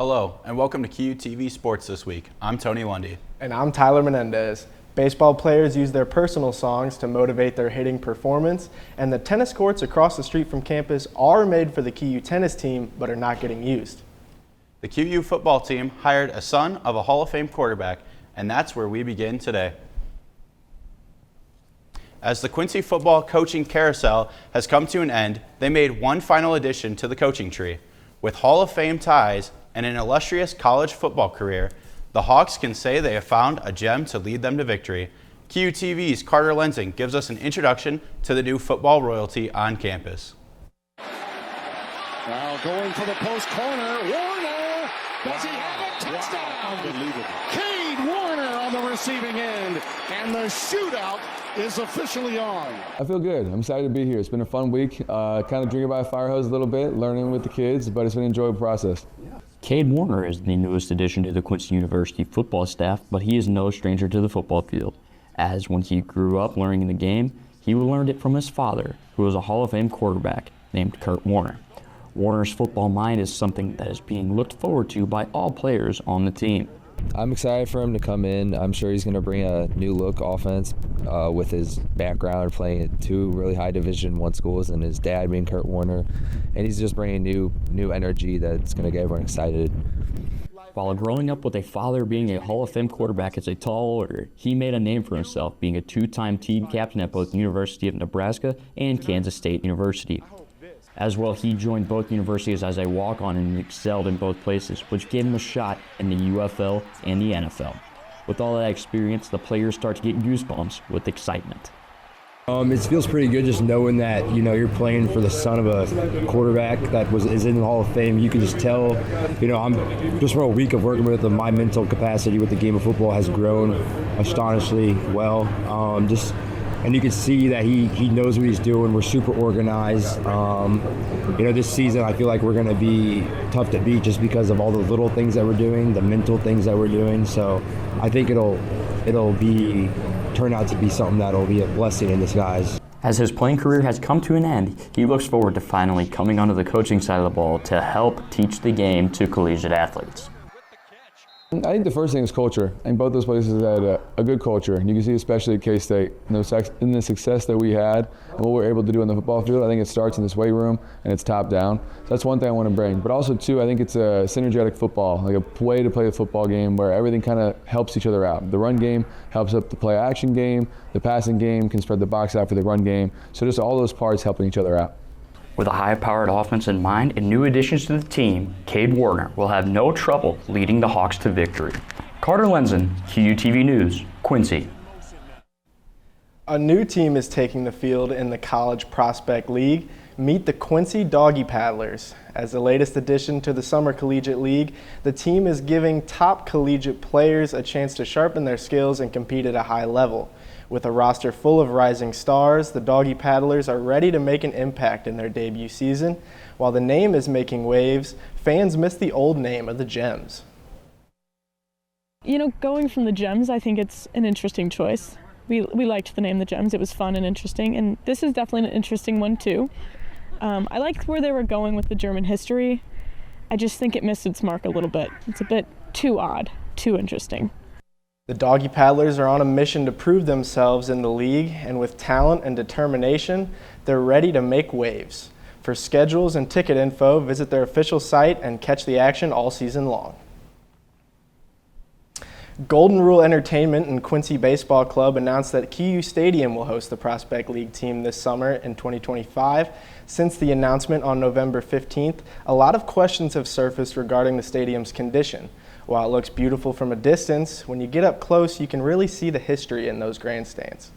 Hello, and welcome to QUTV Sports This Week. I'm Tony Lundy. And I'm Tyler Menendez. Baseball players use their personal songs to motivate their hitting performance, and the tennis courts across the street from campus are made for the KU tennis team, but are not getting used. The QU football team hired a son of a Hall of Fame quarterback, and that's where we begin today. As the Quincy football coaching carousel has come to an end, they made one final addition to the coaching tree. With Hall of Fame ties and an illustrious college football career, the Hawks can say they have found a gem to lead them to victory. QUTV's Carter Lensing gives us an introduction to the new football royalty on campus. Now going for the post corner, Warner! Does he have a touchdown? Unbelievable. Cade Warner on the receiving end, and the shootout is officially on. I feel good. I'm excited to be here. It's been a fun week. Kind of drinking by a fire hose a little bit, learning with the kids, but it's been an enjoyable process. Cade Warner is the newest addition to the Quincy University football staff, but he is no stranger to the football field, as when he grew up learning the game, he learned it from his father, who was a Hall of Fame quarterback named Kurt Warner. Warner's football mind is something that is being looked forward to by all players on the team. I'm excited for him to come in. I'm sure he's going to bring a new look offense with his background playing at two really high Division I schools and his dad being Kurt Warner. And he's just bringing new energy that's going to get everyone excited. While growing up with a father being a Hall of Fame quarterback as a tall order, he made a name for himself being a two-time team captain at both University of Nebraska and Kansas State University. As well, he joined both universities as a walk-on and excelled in both places, which gave him a shot in the UFL and the NFL. With all that experience, the players start to get goosebumps with excitement. It feels pretty good just knowing that, you're playing for the son of a quarterback that is in the Hall of Fame. You can just tell, I'm just for a week of working with him, my mental capacity with the game of football has grown astonishingly well. And you can see that he knows what he's doing. We're super organized. This season I feel like we're going to be tough to beat just because of all the little things that we're doing, the mental things that we're doing. So I think it'll turn out to be something that'll be a blessing in disguise. As his playing career has come to an end, he looks forward to finally coming onto the coaching side of the ball to help teach the game to collegiate athletes. I think the first thing is culture. I think both those places had a good culture. And you can see especially at K-State, in the success that we had and what we're able to do on the football field, I think it starts in this weight room and it's top down. So that's one thing I want to bring. But also, too, I think it's a synergetic football, like a way to play the football game where everything kind of helps each other out. The run game helps up the play-action game. The passing game can spread the box out for the run game. So just all those parts helping each other out. With a high-powered offense in mind and new additions to the team, Cade Warner will have no trouble leading the Hawks to victory. Carter Lenzen, QUTV News, Quincy. A new team is taking the field in the College Prospect League. Meet the Quincy Doggy Paddlers. As the latest addition to the Summer Collegiate League, the team is giving top collegiate players a chance to sharpen their skills and compete at a high level. With a roster full of rising stars, the Doggy Paddlers are ready to make an impact in their debut season. While the name is making waves, fans miss the old name of the Gems. Going from the Gems, I think it's an interesting choice. We liked the name the Gems. It was fun and interesting, and this is definitely an interesting one too. I liked where they were going with the German history. I just think it missed its mark a little bit. It's a bit too odd, too interesting. The Doggy Paddlers are on a mission to prove themselves in the league, and with talent and determination, they're ready to make waves. For schedules and ticket info, visit their official site and catch the action all season long. Golden Rule Entertainment and Quincy Baseball Club announced that KU Stadium will host the Prospect League team this summer in 2025. Since the announcement on November 15th, a lot of questions have surfaced regarding the stadium's condition. While it looks beautiful from a distance, when you get up close, you can really see the history in those grandstands.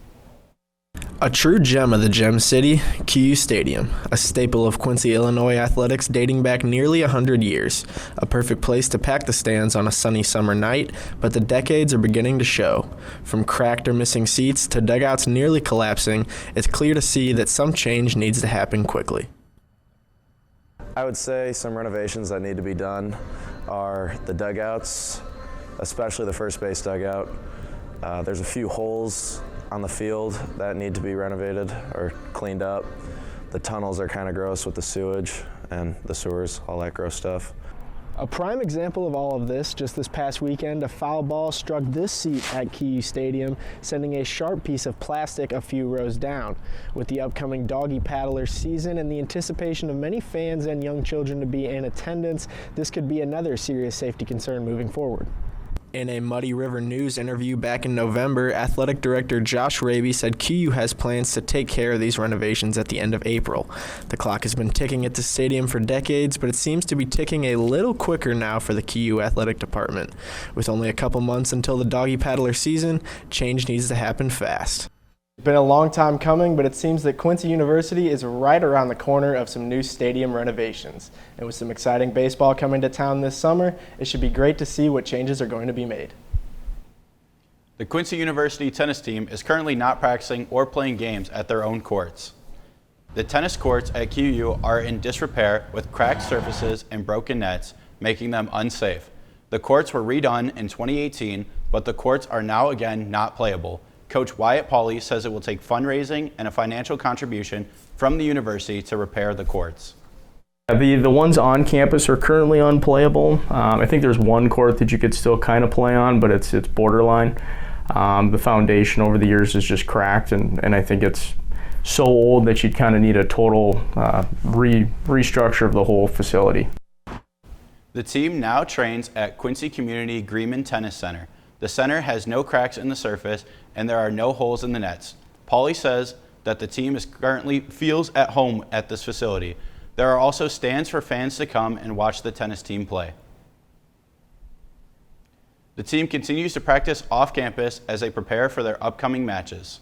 A true gem of the Gem City, QU Stadium, a staple of Quincy, Illinois athletics dating back nearly 100 years. A perfect place to pack the stands on a sunny summer night, but the decades are beginning to show. From cracked or missing seats to dugouts nearly collapsing, it's clear to see that some change needs to happen quickly. I would say some renovations that need to be done are the dugouts, especially the first base dugout. There's a few holes on the field that need to be renovated or cleaned up. The tunnels are kind of gross with the sewage and the sewers, all that gross stuff. A prime example of all of this, just this past weekend, a foul ball struck this seat at QU Stadium, sending a sharp piece of plastic a few rows down. With the upcoming Doggy Paddlers season and the anticipation of many fans and young children to be in attendance, this could be another serious safety concern moving forward. In a Muddy River News interview back in November, Athletic Director Josh Raby said QU has plans to take care of these renovations at the end of April. The clock has been ticking at the stadium for decades, but it seems to be ticking a little quicker now for the QU Athletic Department. With only a couple months until the Doggy Paddler season, change needs to happen fast. It's been a long time coming, but it seems that Quincy University is right around the corner of some new stadium renovations. And with some exciting baseball coming to town this summer, it should be great to see what changes are going to be made. The Quincy University tennis team is currently not practicing or playing games at their own courts. The tennis courts at QU are in disrepair with cracked surfaces and broken nets, making them unsafe. The courts were redone in 2018, but the courts are now again not playable. Coach Wyatt Pauley says it will take fundraising and a financial contribution from the university to repair the courts. The ones on campus are currently unplayable. I think there's one court that you could still kind of play on, but it's borderline. The foundation over the years is just cracked, and I think it's so old that you'd kind of need a total restructure of the whole facility. The team now trains at Quincy Community Greenman Tennis Center. The center has no cracks in the surface and there are no holes in the nets. Pauley says that the team currently feels at home at this facility. There are also stands for fans to come and watch the tennis team play. The team continues to practice off campus as they prepare for their upcoming matches.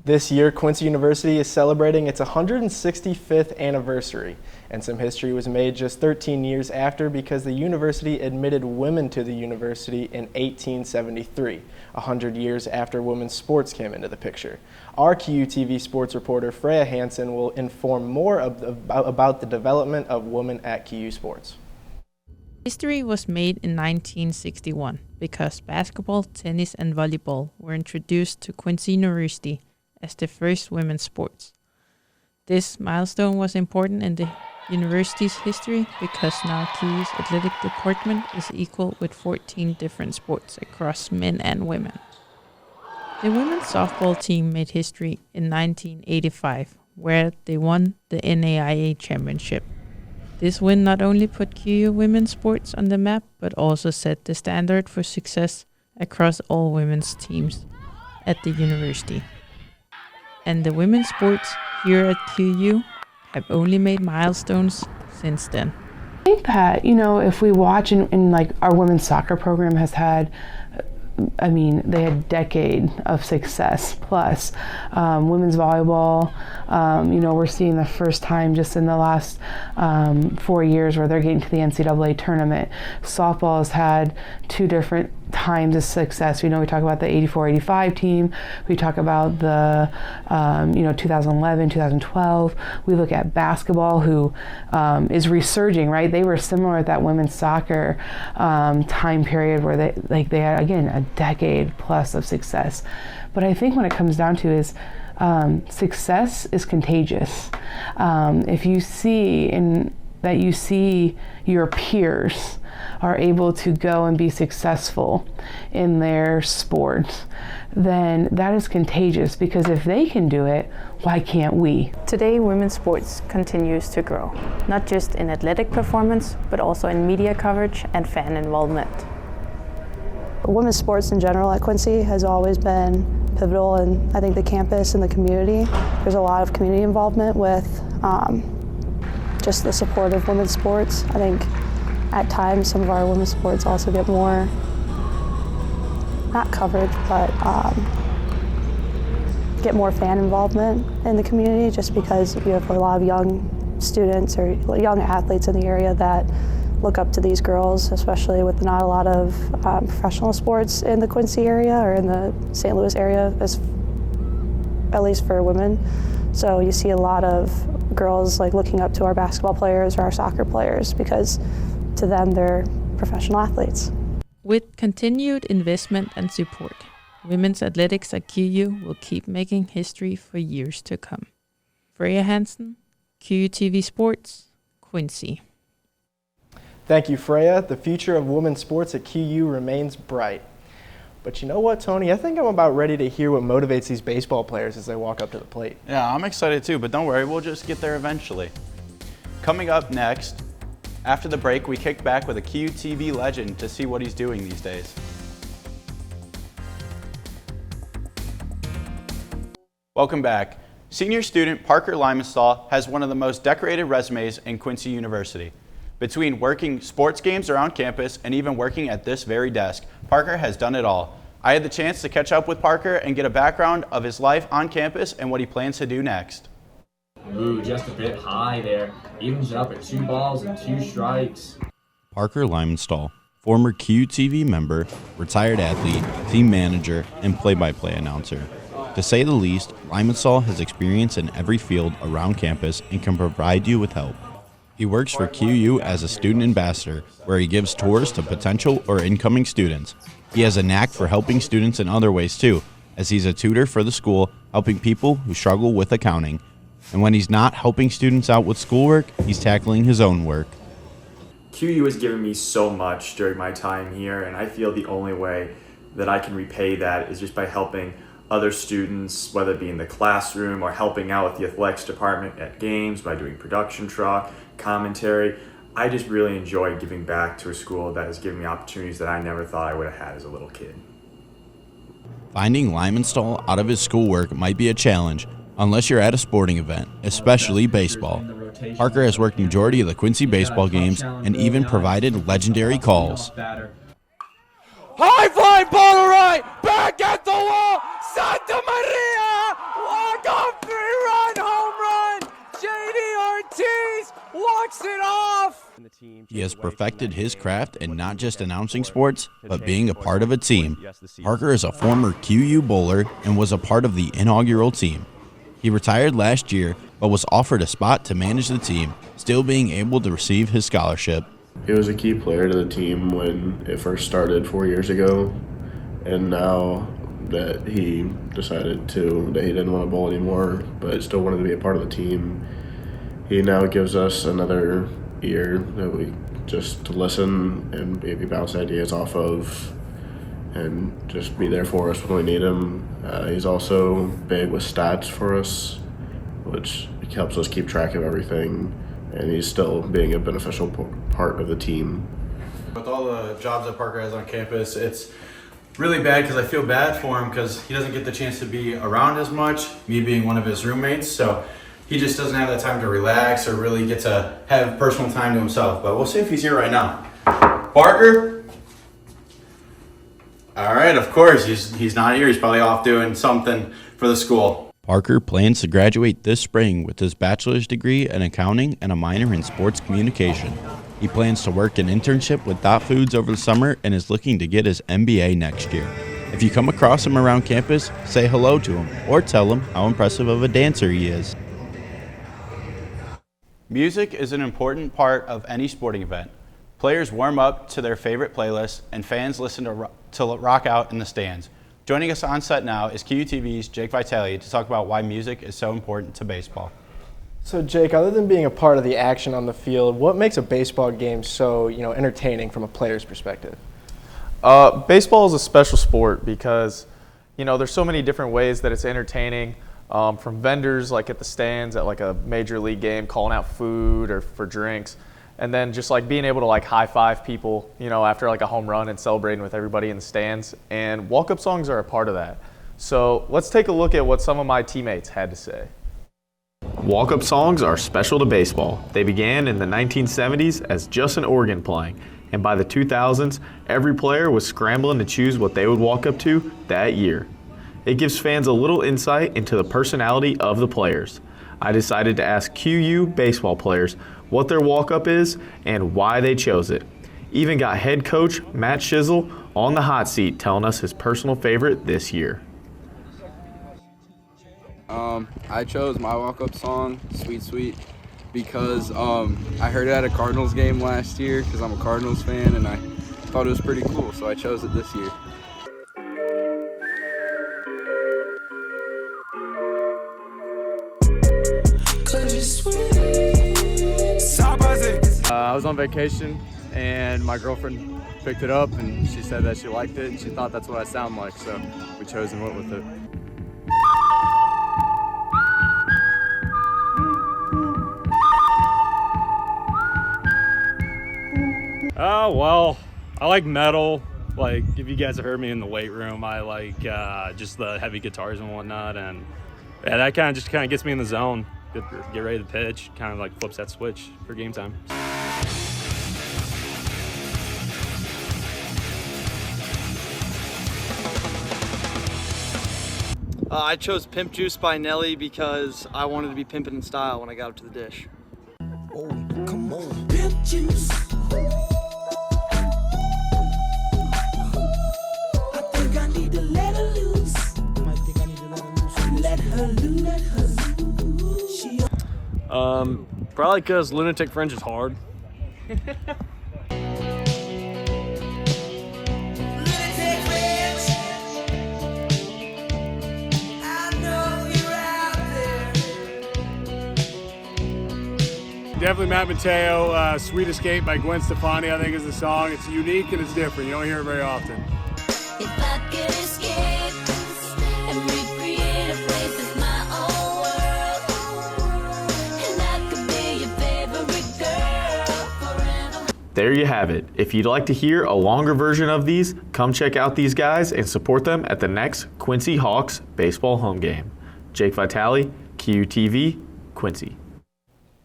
This year, Quincy University is celebrating its 165th anniversary, and some history was made just 13 years after because the university admitted women to the university in 1873, 100 years after women's sports came into the picture. Our QUTV sports reporter Freya Hansen will inform more about the development of women at QU Sports. History was made in 1961 because basketball, tennis, and volleyball were introduced to Quincy University as the first women's sports. This milestone was important in the university's history because now QU's athletic department is equal with 14 different sports across men and women. The women's softball team made history in 1985, where they won the NAIA championship. This win not only put QU women's sports on the map, but also set the standard for success across all women's teams at the university. And the women's sports here at QU have only made milestones since then. I think that, if we watch and like our women's soccer program has had, they had a decade of success plus. Women's volleyball, we're seeing the first time just in the last 4 years where they're getting to the NCAA tournament. Softball has had 2 different times of success. We talk about the 84-85 team. We talk about the 2011, 2012. We look at basketball, who is resurging, right? They were similar at that women's soccer time period where they had, again, a decade plus of success. But I think when it comes down to is success is contagious. If you see that you see your peers are able to go and be successful in their sport, then that is contagious, because if they can do it, why can't we? Today, women's sports continues to grow, not just in athletic performance, but also in media coverage and fan involvement. Women's sports in general at Quincy has always been pivotal, and I think the campus and the community, there's a lot of community involvement with just the support of women's sports. I think at times some of our women's sports also get more, not coverage, but get more fan involvement in the community, just because you have a lot of young students or young athletes in the area that look up to these girls, especially with not a lot of professional sports in the Quincy area or in the St. Louis area, at least for women. So you see a lot of girls looking up to our basketball players or our soccer players, because to them they're professional athletes. With continued investment and support, women's athletics at QU will keep making history for years to come. Freya Hansen, QUTV Sports, Quincy. Thank you, Freya. The future of women's sports at QU remains bright. But you know what, Tony? I think I'm about ready to hear what motivates these baseball players as they walk up to the plate. Yeah, I'm excited too, but don't worry, we'll just get there eventually. Coming up next, after the break, we kick back with a QUTV legend to see what he's doing these days. Welcome back. Senior student Parker Limenstahl has one of the most decorated resumes in Quincy University. Between working sports games around campus and even working at this very desk, Parker has done it all. I had the chance to catch up with Parker and get a background of his life on campus and what he plans to do next. Ooh, just a bit high there. Evens it up at 2 balls and 2 strikes. Parker Limenstahl, former QTV member, retired athlete, team manager, and play-by-play announcer. To say the least, Limenstahl has experience in every field around campus and can provide you with help. He works for QU as a student ambassador, where he gives tours to potential or incoming students. He has a knack for helping students in other ways too, as he's a tutor for the school, helping people who struggle with accounting. And when he's not helping students out with schoolwork, he's tackling his own work. QU has given me so much during my time here, and I feel the only way that I can repay that is just by helping other students, whether it be in the classroom or helping out with the athletics department at games by doing production truck, commentary. I just really enjoy giving back to a school that has given me opportunities that I never thought I would have had as a little kid. Finding Limenstahl out of his schoolwork might be a challenge, unless you're at a sporting event, especially baseball. Parker has worked majority of the Quincy baseball games and even provided legendary calls. High fly ball right, back at the wall, Santa Maria, walk-off 3-run home run, JD Ortiz walks it off. He has perfected his craft in not just announcing sports, but being a part of a team. Parker is a former QU bowler and was a part of the inaugural team. He retired last year, but was offered a spot to manage the team, still being able to receive his scholarship. He was a key player to the team when it first started 4 years ago, and now that he decided that he didn't want to bowl anymore, but still wanted to be a part of the team, he now gives us another ear that we just to listen and maybe bounce ideas off of and just be there for us when we need him. He's also big with stats for us, which helps us keep track of everything, and he's still being a beneficial part of the team. With all the jobs that Parker has on campus, it's really bad because I feel bad for him because he doesn't get the chance to be around as much, me being one of his roommates, so he just doesn't have that time to relax or really get to have personal time to himself. But we'll see if he's here right now. Parker? All right, of course, he's not here. He's probably off doing something for the school. Parker plans to graduate this spring with his bachelor's degree in accounting and a minor in sports communication. He plans to work an internship with Dot Foods over the summer and is looking to get his MBA next year. If you come across him around campus, say hello to him or tell him how impressive of a dancer he is. Music is an important part of any sporting event. Players warm up to their favorite playlists and fans listen to rock out in the stands. Joining us on set now is QUTV's Jake Vitale to talk about why music is so important to baseball. So Jake, other than being a part of the action on the field, what makes a baseball game so entertaining from a player's perspective? Baseball is a special sport because there's so many different ways that it's entertaining, from vendors like at the stands at like a major league game calling out food or for drinks, and then just like being able to like high five people after like a home run and celebrating with everybody in the stands, and walk-up songs are a part of that. So let's take a look at what some of my teammates had to say. Walk-up songs are special to baseball. They began in the 1970s as just an organ playing, and by the 2000s, every player was scrambling to choose what they would walk up to that year. It gives fans a little insight into the personality of the players. I decided to ask QU baseball players what their walk-up is and why they chose it. Even got head coach Matt Shizzle on the hot seat telling us his personal favorite this year. I chose my walk-up song, Sweet Sweet, because I heard it at a Cardinals game last year because I'm a Cardinals fan and I thought it was pretty cool, so I chose it this year. I was on vacation and my girlfriend picked it up, and she said that she liked it, and she thought that's what I sound like, so we chose and went with it. Well, I like metal. Like, if you guys have heard me in the weight room, I like just the heavy guitars and whatnot, and yeah, that kind of gets me in the zone. Get ready to pitch, kind of like flips that switch for game time. I chose Pimp Juice by Nelly because I wanted to be pimping in style when I got up to the dish. Oh, come on. Pimp Juice. I think I need to let her loose. I think I need to let her loose. Let her loose. Probably because Lunatic Fringe is hard. Definitely Matt Mateo, Sweet Escape by Gwen Stefani, I think is the song. It's unique and it's different. You don't hear it very often. If I could escape and recreate a place that's my own world, and I could be your favorite girl forever. There you have it. If you'd like to hear a longer version of these, come check out these guys and support them at the next Quincy Hawks baseball home game. Jake Vitale, QUTV, Quincy.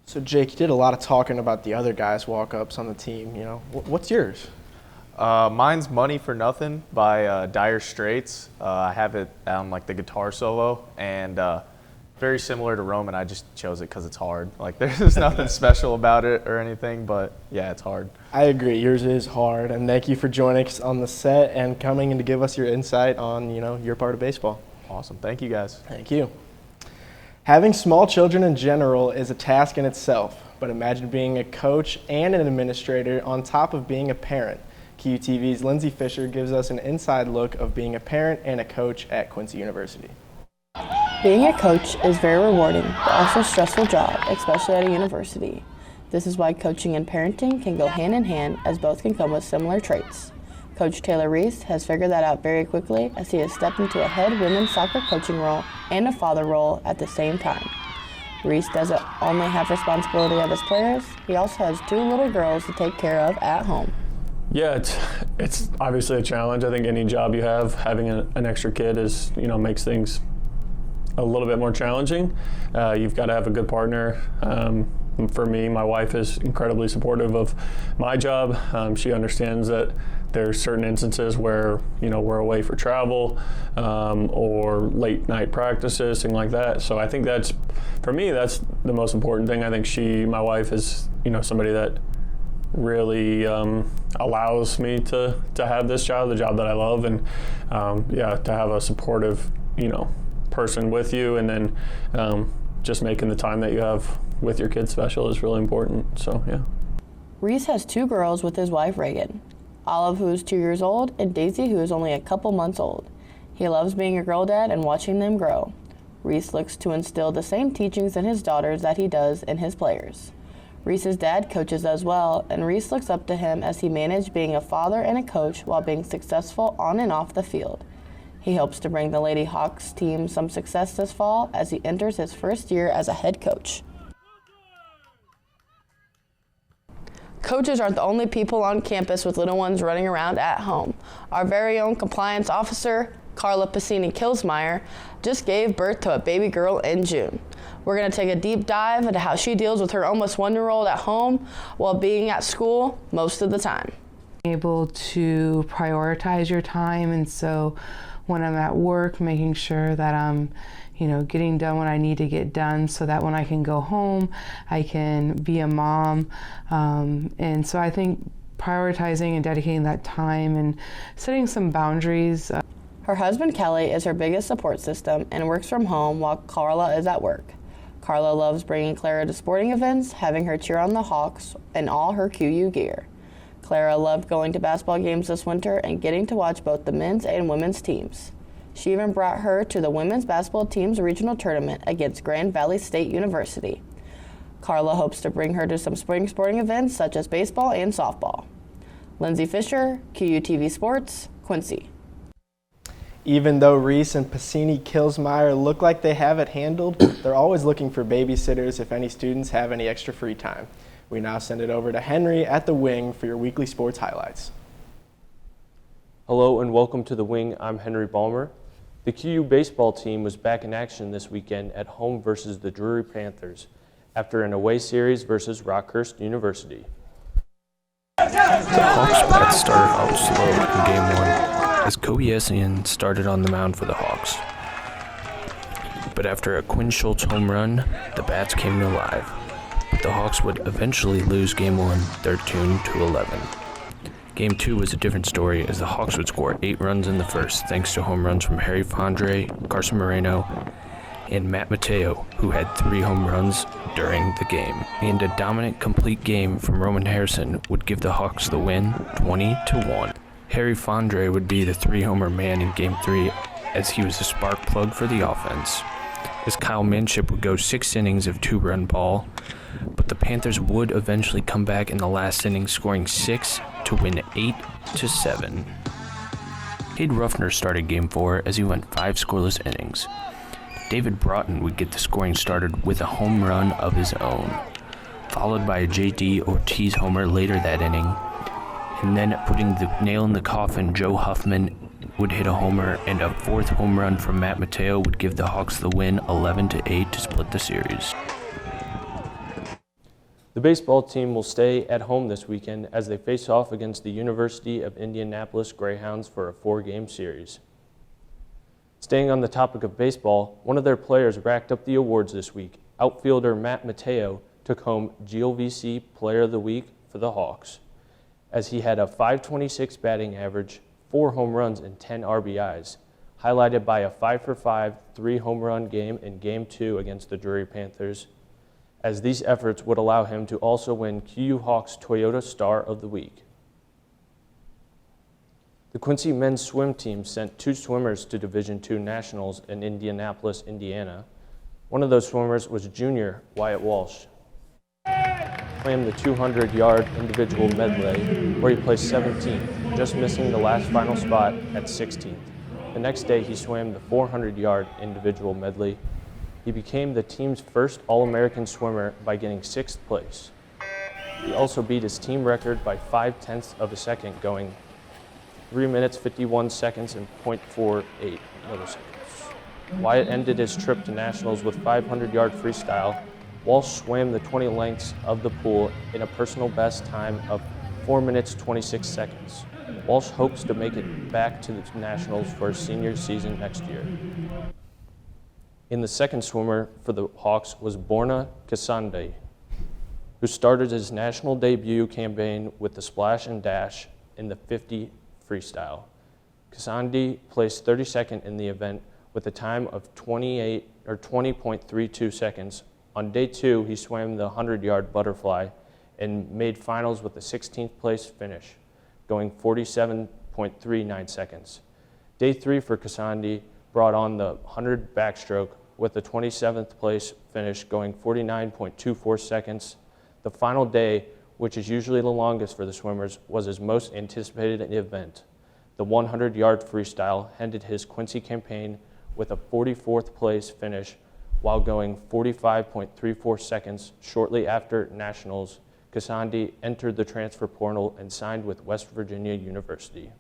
So Jake, you did a lot of talking about the other guys' walk-ups on the team. You know, what's yours? Mine's Money for Nothing by Dire Straits. I have it on like the guitar solo, and very similar to Roman. I just chose it because it's hard. Like there's nothing special about it or anything, but yeah, it's hard. I agree. Yours is hard, and thank you for joining us on the set and coming in to give us your insight on your part of baseball. Awesome. Thank you guys. Thank you. Having small children in general is a task in itself, but imagine being a coach and an administrator on top of being a parent. QUTV's Lindsay Fisher gives us an inside look of being a parent and a coach at Quincy University. Being a coach is very rewarding, but also a stressful job, especially at a university. This is why coaching and parenting can go hand in hand, as both can come with similar traits. Coach Taylor Reese has figured that out very quickly as he has stepped into a head women's soccer coaching role and a father role at the same time. Reese doesn't only have responsibility of his players, he also has 2 little girls to take care of at home. Yeah, it's obviously a challenge. I think any job you have, having an extra kid is, makes things a little bit more challenging. You've got to have a good partner. For me, my wife is incredibly supportive of my job. She understands that there's certain instances where, we're away for travel or late night practices, things like that. So I think for me, that's the most important thing. I think my wife is, somebody that really allows me to have this job, the job that I love, and to have a supportive, person with you, and then just making the time that you have with your kid special is really important. So yeah. Reese has 2 girls with his wife Reagan, Olive, who is 2 years old, and Daisy, who is only a couple months old. He loves being a girl dad and watching them grow. Reese looks to instill the same teachings in his daughters that he does in his players. Reese's dad coaches as well, and Reese looks up to him as he managed being a father and a coach while being successful on and off the field. He hopes to bring the Lady Hawks team some success this fall as he enters his first year as a head coach. Coaches aren't the only people on campus with little ones running around at home. Our very own compliance officer, Carla Pacini-Kilsmeyer, just gave birth to a baby girl in June. We're going to take a deep dive into how she deals with her almost 1-year-old at home while being at school most of the time. Able to prioritize your time, and so when I'm at work, making sure that I'm getting done what I need to get done so that when I can go home, I can be a mom. And so I think prioritizing and dedicating that time and setting some boundaries. Her husband, Kelly, is her biggest support system and works from home while Carla is at work. Carla loves bringing Clara to sporting events, having her cheer on the Hawks in all her QU gear. Clara loved going to basketball games this winter and getting to watch both the men's and women's teams. She even brought her to the women's basketball team's regional tournament against Grand Valley State University. Carla hopes to bring her to some spring sporting events such as baseball and softball. Lindsay Fisher, QUTV Sports, Quincy. Even though Reese and Pacini-Kilsmeyer look like they have it handled, they're always looking for babysitters if any students have any extra free time. We now send it over to Henry at the Wing for your weekly sports highlights. Hello and welcome to the Wing. I'm Henry Balmer. The QU baseball team was back in action this weekend at home versus the Drury Panthers after an away series versus Rockhurst University. The Hawks bat started out slow in Game 1 as Kobe Essien started on the mound for the Hawks. But after a Quinn Schultz home run, the bats came alive. But the Hawks would eventually lose Game 1 13-11. Game 2 was a different story as the Hawks would score 8 runs in the first thanks to home runs from Harry Fondre, Carson Moreno, and Matt Mateo, who had 3 home runs during the game. And a dominant complete game from Roman Harrison would give the Hawks the win 20-1. Harry Fondre would be the 3-homer man in Game 3 as he was the spark plug for the offense. As Kyle Manship would go 6 innings of 2-run ball, but the Panthers would eventually come back in the last inning, scoring 6 to win 8-7. Cade Ruffner started Game 4 as he went 5 scoreless innings. David Broughton would get the scoring started with a home run of his own, followed by a J.D. Ortiz homer later that inning. And then putting the nail in the coffin, Joe Huffman would hit a homer, and a 4th home run from Matt Mateo would give the Hawks the win 11-8 to split the series. The baseball team will stay at home this weekend as they face off against the University of Indianapolis Greyhounds for a 4-game series. Staying on the topic of baseball, one of their players racked up the awards this week. Outfielder Matt Mateo took home GLVC Player of the Week for the Hawks, as he had a .526 batting average, 4 home runs, and 10 RBIs, highlighted by a 5-for-5 3-home run game in Game 2 against the Drury Panthers, as these efforts would allow him to also win QU Hawks Toyota Star of the Week. The Quincy men's swim team sent 2 swimmers to Division II Nationals in Indianapolis, Indiana. One of those swimmers was junior Wyatt Walsh. Swam the 200-yard individual medley, where he placed 17th, just missing the last final spot at 16th. The next day, he swam the 400-yard individual medley. He became the team's first All-American swimmer by getting 6th place. He also beat his team record by 0.5 of a second, going 3 minutes 51 seconds and 0.48 milliseconds. Wyatt ended his trip to Nationals with 500-yard freestyle. Walsh swam the 20 lengths of the pool in a personal best time of 4 minutes 26 seconds. Walsh hopes to make it back to the Nationals for his senior season next year. In the second swimmer for the Hawks was Borna Kasande, who started his national debut campaign with the splash and dash in the 50 freestyle. Kasande placed 32nd in the event with a time of 20.32 seconds. On day 2, he swam the 100-yard butterfly and made finals with a 16th place finish, going 47.39 seconds. Day 3 for Kasande brought on the 100 backstroke with a 27th place finish, going 49.24 seconds. The final day, which is usually the longest for the swimmers, was his most anticipated event. The 100-yard freestyle ended his Quincy campaign with a 44th place finish while going 45.34 seconds. Shortly after Nationals, Kasande entered the transfer portal and signed with West Virginia University.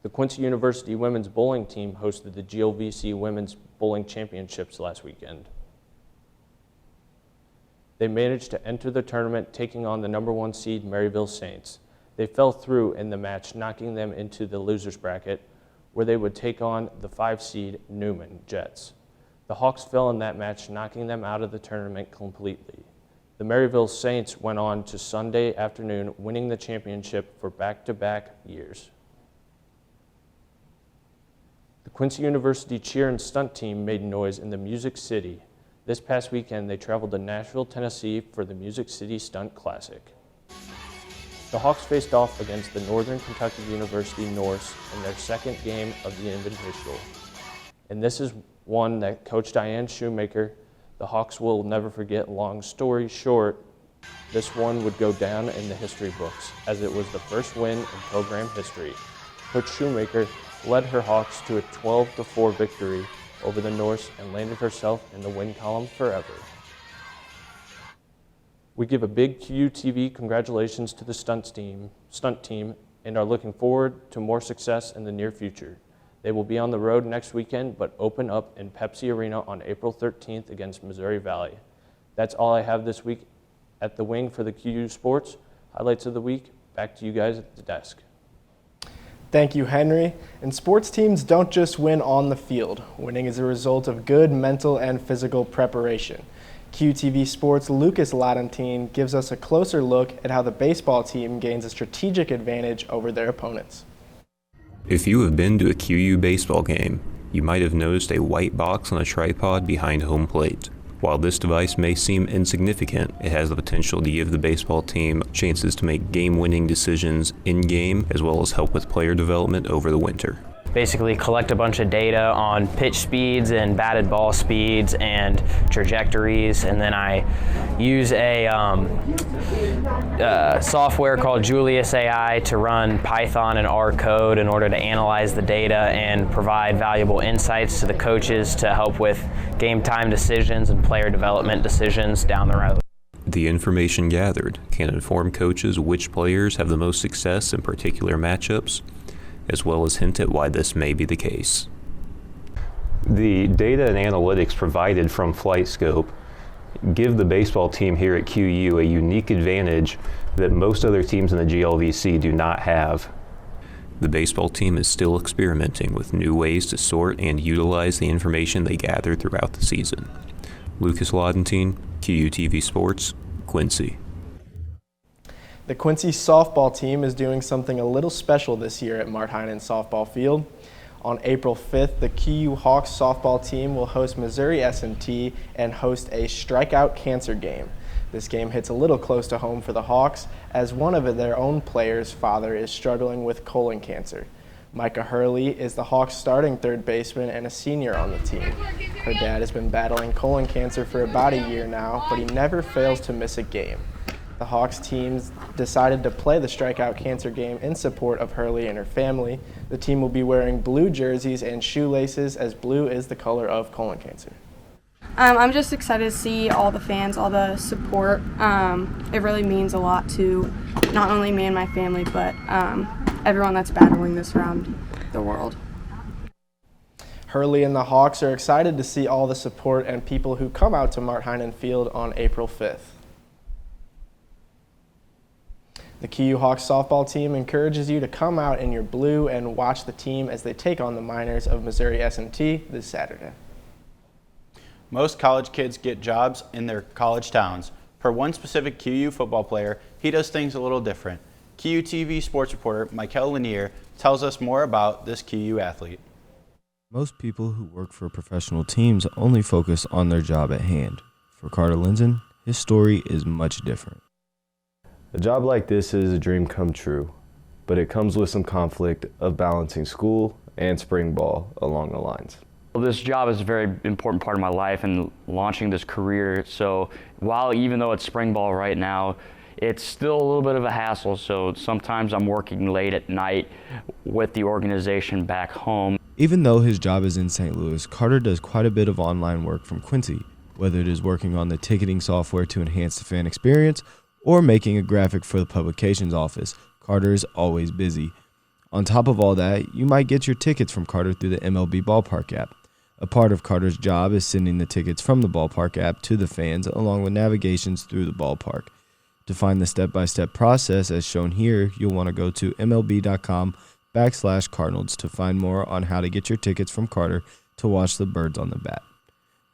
The Quincy University women's bowling team hosted the GLVC Women's Bowling Championships last weekend. They managed to enter the tournament taking on the number 1 seed Maryville Saints. They fell through in the match, knocking them into the losers bracket, where they would take on the 5 seed Newman Jets. The Hawks fell in that match, knocking them out of the tournament completely. The Maryville Saints went on to Sunday afternoon, winning the championship for back-to-back years. The Quincy University cheer and stunt team made noise in the Music City. This past weekend, they traveled to Nashville, Tennessee for the Music City Stunt Classic. The Hawks faced off against the Northern Kentucky University Norse in their second game of the Invitational. And this is one that Coach Diane Shoemaker, the Hawks will never forget. Long story short, This one would go down in the history books as it was the first win in program history. Coach Shoemaker led her Hawks to a 12-4 victory over the Norse and landed herself in the win column forever. We give a big QUTV congratulations to the stunt team and are looking forward to more success in the near future. They will be on the road next weekend, but open up in Pepsi Arena on April 13th against Missouri Valley. That's all I have this week at the wing for the QU Sports. Highlights of the week, back to you guys at the desk. Thank you, Henry. And sports teams don't just win on the field. Winning is a result of good mental and physical preparation. QTV Sports' Lucas Latentine gives us a closer look at how the baseball team gains a strategic advantage over their opponents. If you have been to a QU baseball game, you might have noticed a white box on a tripod behind home plate. While this device may seem insignificant, it has the potential to give the baseball team chances to make game-winning decisions in-game, as well as help with player development over the winter. Basically collect a bunch of data on pitch speeds and batted ball speeds and trajectories, and then I use a software called Julius AI to run Python and R code in order to analyze the data and provide valuable insights to the coaches to help with game time decisions and player development decisions down the road. The information gathered can inform coaches which players have the most success in particular matchups, as well as hint at why this may be the case. The data and analytics provided from FlightScope give the baseball team here at QU a unique advantage that most other teams in the GLVC do not have. The baseball team is still experimenting with new ways to sort and utilize the information they gathered throughout the season. Lucas Latentine, QUTV Sports, Quincy. The Quincy softball team is doing something a little special this year at Martheinen Softball Field. On April 5th, the QU Hawks softball team will host Missouri S&T and host a strikeout cancer game. This game hits a little close to home for the Hawks, as one of their own players' father is struggling with colon cancer. Micah Hurley is the Hawks' starting third baseman and a senior on the team. Her dad has been battling colon cancer for about a year now, but he never fails to miss a game. The Hawks teams decided to play the strikeout cancer game in support of Hurley and her family. The team will be wearing blue jerseys and shoelaces, as blue is the color of colon cancer. I'm just excited to see all the fans, all the support. It really means a lot to not only me and my family, but everyone that's battling this around the world. Hurley and the Hawks are excited to see all the support and people who come out to Martheinen Field on April 5th. The QU Hawks softball team encourages you to come out in your blue and watch the team as they take on the Miners of Missouri S&T this Saturday. Most college kids get jobs in their college towns. For one specific QU football player, he does things a little different. QUTV sports reporter Michael Lanier tells us more about this QU athlete. Most people who work for professional teams only focus on their job at hand. For Carter Linson, his story is much different. A job like this is a dream come true, but it comes with some conflict of balancing school and spring ball along the lines. Well, this job is a very important part of my life and launching this career. So even though it's spring ball right now, it's still a little bit of a hassle. So sometimes I'm working late at night with the organization back home. Even though his job is in St. Louis, Carter does quite a bit of online work from Quincy, whether it is working on the ticketing software to enhance the fan experience or making a graphic for the publications office. Carter is always busy. On top of all that, you might get your tickets from Carter through the MLB Ballpark app. A part of Carter's job is sending the tickets from the Ballpark app to the fans, along with navigations through the ballpark. To find the step-by-step process as shown here, you'll want to go to MLB.com/Cardinals to find more on how to get your tickets from Carter to watch the birds on the bat.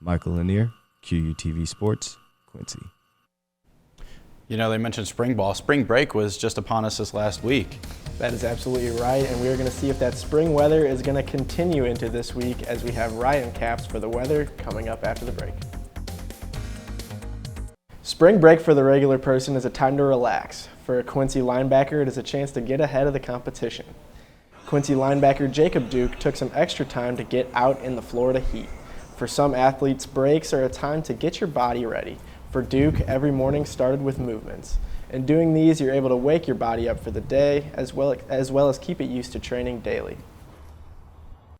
Michael Lanier, QUTV Sports, Quincy. You know, they mentioned spring ball. Spring break was just upon us this last week. That is absolutely right, and we are going to see if that spring weather is going to continue into this week as we have Ryan Capps for the weather coming up after the break. Spring break for the regular person is a time to relax. For a Quincy linebacker, it is a chance to get ahead of the competition. Quincy linebacker Jacob Duke took some extra time to get out in the Florida heat. For some athletes, breaks are a time to get your body ready. For Duke, every morning started with movements. In doing these, you're able to wake your body up for the day, as well as keep it used to training daily.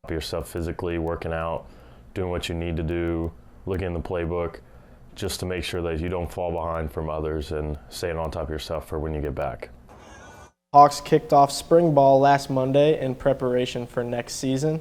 Yourself physically, working out, doing what you need to do, looking in the playbook, just to make sure that you don't fall behind from others and staying on top of yourself for when you get back. Hawks kicked off spring ball last Monday in preparation for next season.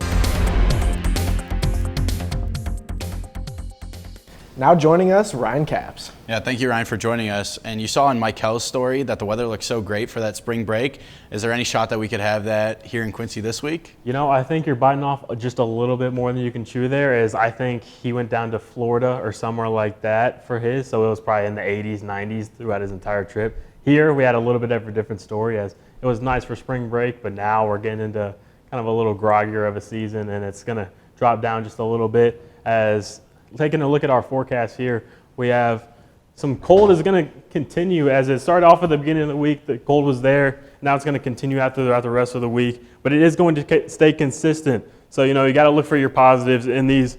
Now joining us, Ryan Capps. Yeah, thank you, Ryan, for joining us. And you saw in Mikel's story that the weather looks so great for that spring break. Is there any shot that we could have that here in Quincy this week? You know, I think you're biting off just a little bit more than you can chew there. I think he went down to Florida or somewhere like that for his, so it was probably in the 80s, 90s throughout his entire trip. Here, we had a little bit of a different story, as it was nice for spring break, but now we're getting into kind of a little groggier of a season, and it's going to drop down just a little bit. As taking a look at our forecast here, we have some cold is going to continue. As it started off at the beginning of the week, the cold was there. Now it's going to continue throughout the rest of the week, but it is going to stay consistent. So, you know, you got to look for your positives in these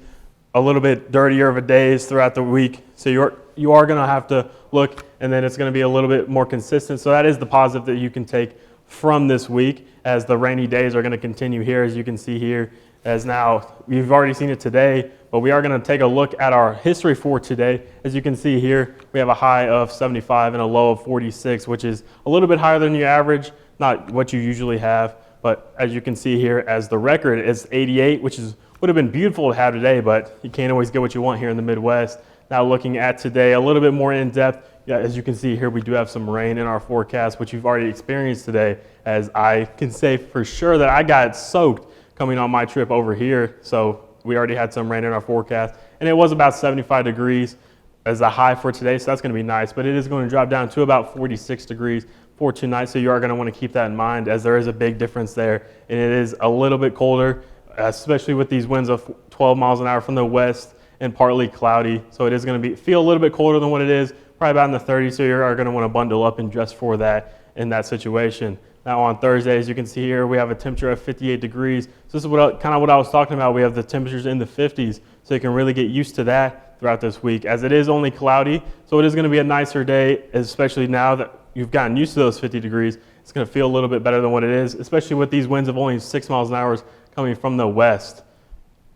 a little bit dirtier of a days throughout the week. So you are going to have to look, and then it's going to be a little bit more consistent. So that is the positive that you can take from this week, as the rainy days are going to continue here, as you can see here. As now, we've already seen it today, but we are going to take a look at our history for today. As you can see here, we have a high of 75 and a low of 46, which is a little bit higher than your average, not what you usually have. But as you can see here, as the record is 88, which would have been beautiful to have today, but you can't always get what you want here in the Midwest. Now looking at today, a little bit more in depth. Yeah, as you can see here, we do have some rain in our forecast, which you've already experienced today. As I can say for sure that I got soaked coming on my trip over here. So we already had some rain in our forecast, and it was about 75 degrees as a high for today, so that's going to be nice. But it is going to drop down to about 46 degrees for tonight, so you are going to want to keep that in mind, as there is a big difference there, and it is a little bit colder, especially with these winds of 12 miles an hour from the west and partly cloudy. So it is going to feel a little bit colder than what it is, probably about in the 30s, so you are going to want to bundle up and dress for that in that situation. Now on Thursday, as you can see here, we have a temperature of 58 degrees. So this is kind of what I was talking about. We have the temperatures in the 50s, so you can really get used to that throughout this week, as it is only cloudy. So it is going to be a nicer day, especially now that you've gotten used to those 50 degrees. It's going to feel a little bit better than what it is, especially with these winds of only 6 miles an hour coming from the west.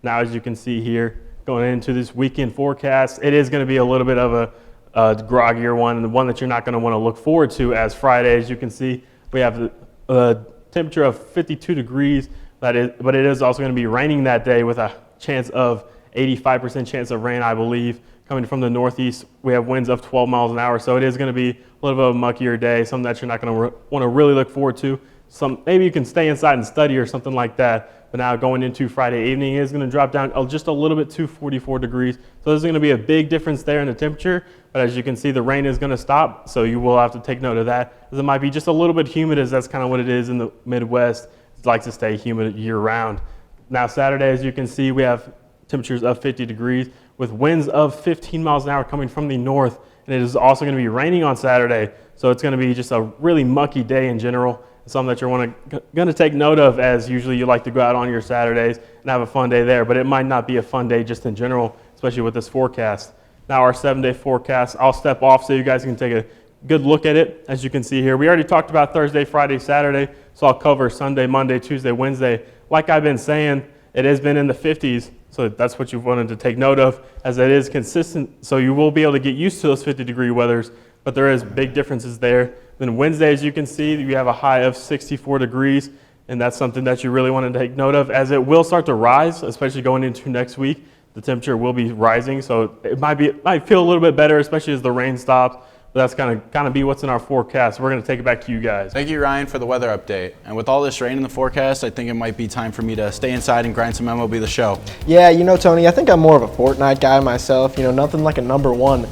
Now, as you can see here, going into this weekend forecast, it is going to be a little bit of a groggier one, and the one that you're not going to want to look forward to, as Friday, as you can see, we have a temperature of 52 degrees, but it is also going to be raining that day, with a chance of 85% chance of rain, I believe, coming from the northeast. We have winds of 12 miles an hour, so it is going to be a little bit of a muckier day, something that you're not going to want to really look forward to. Maybe you can stay inside and study or something like that, but now going into Friday evening, it is going to drop down just a little bit to 44 degrees. So there's going to be a big difference there in the temperature, but as you can see, the rain is going to stop, so you will have to take note of that, as it might be just a little bit humid, as that's kind of what it is in the Midwest. It likes to stay humid year-round. Now Saturday, as you can see, we have temperatures of 50 degrees with winds of 15 miles an hour coming from the north, and it is also going to be raining on Saturday, so it's going to be just a really mucky day in general. Something that you're going to take note of, as usually you like to go out on your Saturdays and have a fun day there, but it might not be a fun day just in general, especially with this forecast. Now our 7-day forecast, I'll step off so you guys can take a good look at it. As you can see here, we already talked about Thursday, Friday, Saturday, so I'll cover Sunday, Monday, Tuesday, Wednesday. Like I've been saying, it has been in the 50s, so that's what you've wanted to take note of, as it is consistent, so you will be able to get used to those 50-degree weathers, but there is big differences there. Then Wednesday, as you can see, you have a high of 64 degrees, and that's something that you really want to take note of, as it will start to rise, especially going into next week. The temperature will be rising, so it might feel a little bit better, especially as the rain stops. But that's kind of be what's in our forecast. We're going to take it back to you guys. Thank you, Ryan, for the weather update. And with all this rain in the forecast, I think it might be time for me to stay inside and grind some MLB The Show. Yeah, you know, Tony, I think I'm more of a Fortnite guy myself. You know, nothing like a #1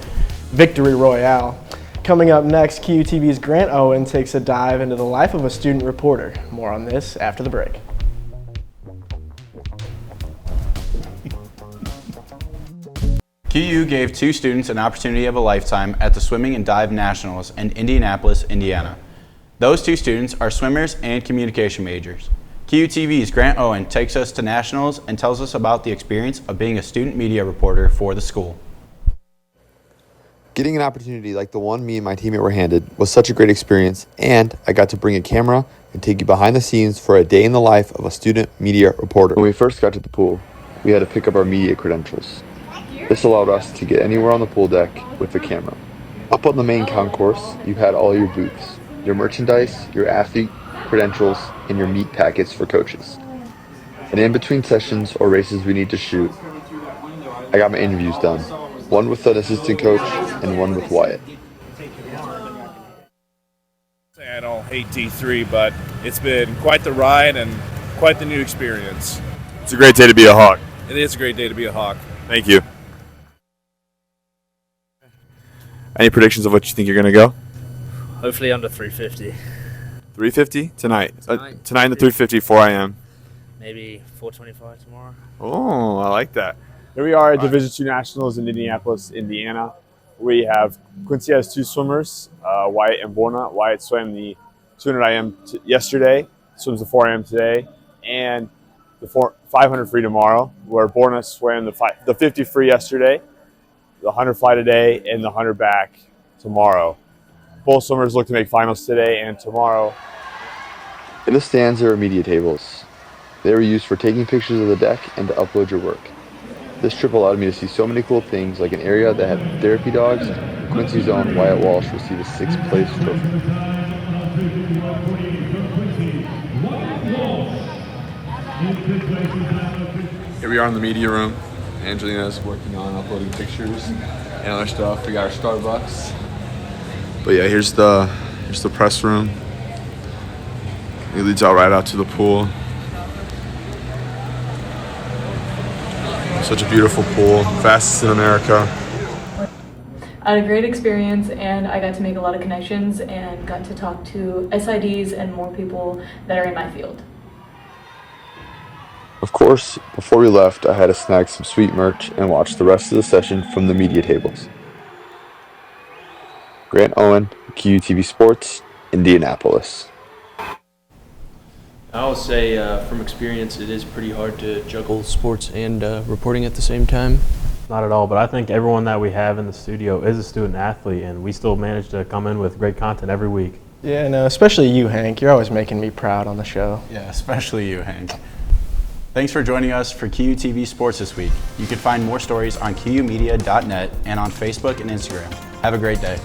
victory royale. Coming up next, QUTV's Grant Owen takes a dive into the life of a student reporter. More on this after the break. QU gave 2 students an opportunity of a lifetime at the Swimming and Dive Nationals in Indianapolis, Indiana. Those 2 students are swimmers and communication majors. QUTV's Grant Owen takes us to Nationals and tells us about the experience of being a student media reporter for the school. Getting an opportunity like the one me and my teammate were handed was such a great experience, and I got to bring a camera and take you behind the scenes for a day in the life of a student media reporter. When we first got to the pool, we had to pick up our media credentials. This allowed us to get anywhere on the pool deck with the camera. Up on the main concourse, you had all your booths, your merchandise, your athlete credentials, and your meat packets for coaches. And in between sessions or races we need to shoot, I got my interviews done. One with an assistant coach and one with Wyatt. I don't hate T3, but it's been quite the ride and quite the new experience. It's a great day to be a Hawk. It is a great day to be a Hawk. Thank you. Any predictions of what you think you're going to go? Hopefully under 350. 350 tonight. Tonight in the 350, 4 a.m. Maybe 425 tomorrow. Oh, I like that. Here we are at Division II Nationals in Indianapolis, Indiana. We have Quincy has two swimmers, Wyatt and Borna. Wyatt swam the 200 IM yesterday, swims the 4 a.m. today, and the 500 free tomorrow, where Borna swam the 50 free yesterday, the 100 fly today, and the 100 back tomorrow. Both swimmers look to make finals today and tomorrow. In the stands there are media tables. They were used for taking pictures of the deck and to upload your work. This trip allowed me to see so many cool things, like an area that had therapy dogs, and Quincy's own Wyatt Walsh received a 6th place trophy. Here we are in the media room. Angelina's working on uploading pictures and other stuff. We got our Starbucks. But yeah, here's the press room. It leads out right out to the pool. Such a beautiful pool, fastest in America. I had a great experience, and I got to make a lot of connections and got to talk to SIDs and more people that are in my field. Of course, before we left, I had to snag some sweet merch and watch the rest of the session from the media tables. Grant Owen, QUTV Sports, Indianapolis. I will say from experience, it is pretty hard to juggle sports and reporting at the same time. Not at all, but I think everyone that we have in the studio is a student athlete, and we still manage to come in with great content every week. Yeah, no, especially you, Hank. You're always making me proud on the show. Yeah, especially you, Hank. Thanks for joining us for QUTV Sports this week. You can find more stories on QUmedia.net and on Facebook and Instagram. Have a great day.